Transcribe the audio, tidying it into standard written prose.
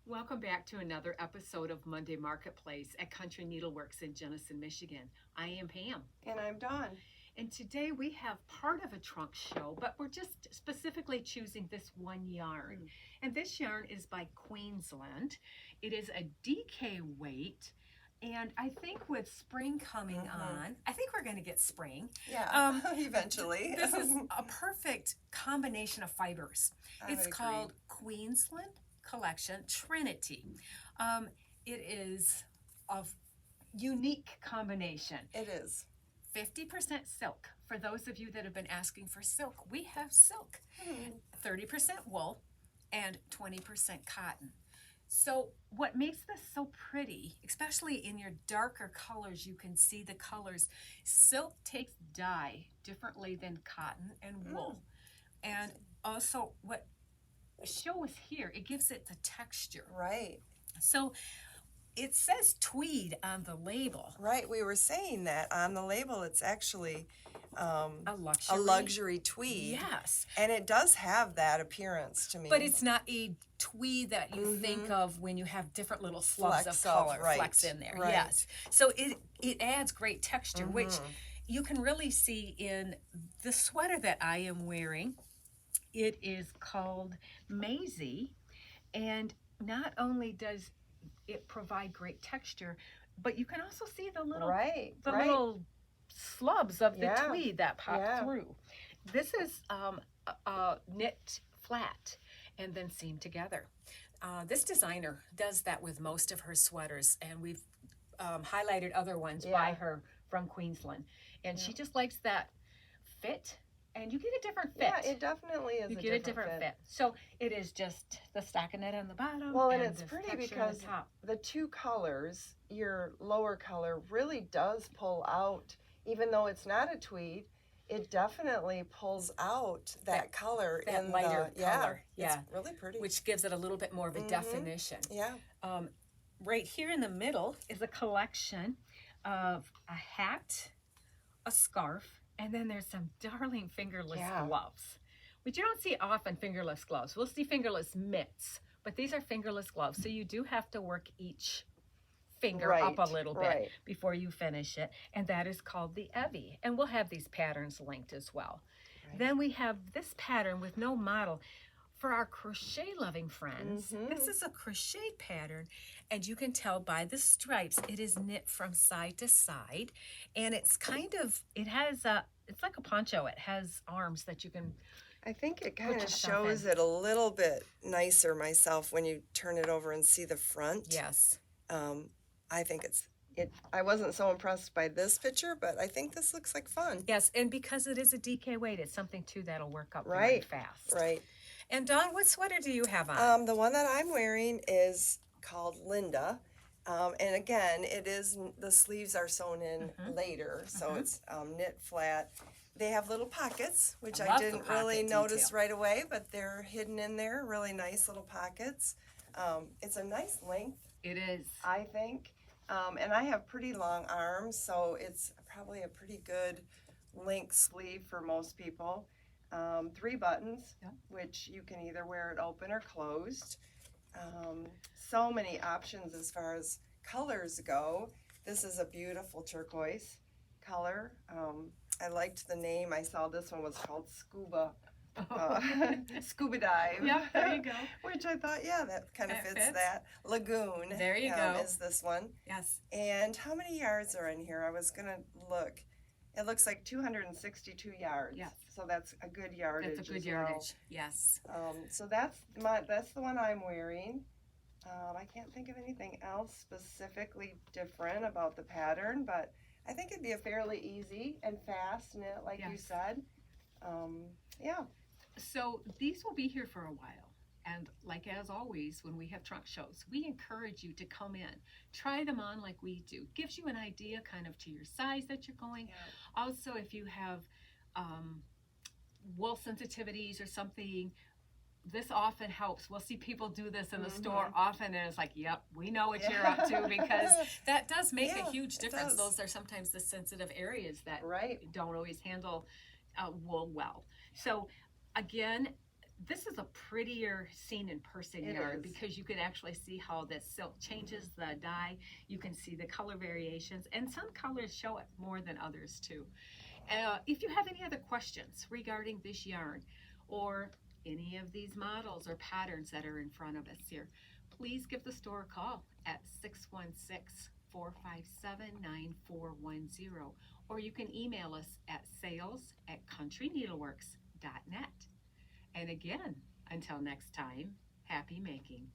Welcome back to another episode of Monday Marketplace at Country Needleworks in Jenison, Michigan. I am Pam. And I'm Dawn. And today we have part of a trunk show, but we're just specifically choosing this one yarn. And this yarn is by Queensland. It is a DK weight. And I think with spring coming on, I think we're going to get spring. Yeah, eventually. This is a perfect combination of fibers. It's called Queensland Collection Trinity. It is a unique combination. It is. 50% silk. For those of you that have been asking for silk, we have silk. 30% wool and 20% cotton. So what makes this so pretty, especially in your darker colors, you can see the colors. Silk takes dye differently than cotton and wool. And also what shows here, it gives it the texture. Right. So it says tweed on the label. Right, we were saying that on the label it's actually A a luxury tweed. Yes. And it does have that appearance to me. But it's not a tweed that you think of when you have different little slubs Flecks of color right. flecks in there. Right. Yes. So it adds great texture, which you can really see in the sweater that I am wearing. It is called Maisie, and not only does it provide great texture, but you can also see the little little slubs of the tweed that pop through. This is knit flat and then seamed together. This designer does that with most of her sweaters, and we've highlighted other ones by her from Queensland. And she just likes that fit. And you get a different fit. Yeah, it definitely is. You get a different fit. So it is just the stockinette on the bottom. Well, and it's pretty because the two colors, your lower color really does pull out, even though it's not a tweed, it definitely pulls out that color that in lighter color. Yeah, it's really pretty. Which gives it a little bit more of a definition. Yeah. Right here in the middle is a collection of a hat, a scarf, and then there's some darling fingerless gloves, which you don't see often, fingerless gloves. We'll see fingerless mitts, but these are fingerless gloves. So you do have to work each finger up a little bit before you finish it. And that is called the Evie. And we'll have these patterns linked as well. Then we have this pattern with no model. For our crochet loving friends, this is a crochet pattern, and you can tell by the stripes it is knit from side to side, and it's kind of, it's like a poncho. It has arms that you can I think it kind of shows it a little bit nicer myself when you turn it over and see the front. Yes. I think I wasn't so impressed by this picture, but I think this looks like fun. Yes, and because it is a DK weight, it's something too that'll work up very fast. Right. And Dawn, what sweater do you have on? The one that I'm wearing is called Lynda. And again, the sleeves are sewn in later, so it's knit flat. They have little pockets, which I didn't really notice right away, but they're hidden in there, really nice little pockets. It's a nice length. It is. I think. And I have pretty long arms, so it's probably a pretty good length sleeve for most people. 3 buttons, which you can either wear it open or closed. So many options as far as colors go. This is a beautiful turquoise color. I liked the name. I saw this one was called Scuba. Scuba Dive. Yeah, there you go. Which I thought, that kind of fits that. Lagoon. There you go. Is this one. Yes. And how many yards are in here? I was going to look. It looks like 262 yards. Yes. So that's a good yardage. That's a good yardage. Yes. So that's the one I'm wearing. I can't think of anything else specifically different about the pattern, but I think it'd be a fairly easy and fast knit, like you said. So these will be here for a while. And like as always, when we have trunk shows, we encourage you to come in, try them on like we do. Gives you an idea kind of to your size that you're going. Yeah. Also, if you have wool sensitivities or something, this often helps. We'll see people do this in the store often, and it's like, yep, we know what you're up to, because that does make a huge difference. Those are sometimes the sensitive areas that don't always handle wool well. So again, This is a prettier seen in person yarn because you can actually see how the silk changes the dye. You can see the color variations, and some colors show it more than others too. If you have any other questions regarding this yarn or any of these models or patterns that are in front of us here, please give the store a call at 616-457-9410, or you can email us at sales@countryneedleworks.net. And again, until next time, happy making.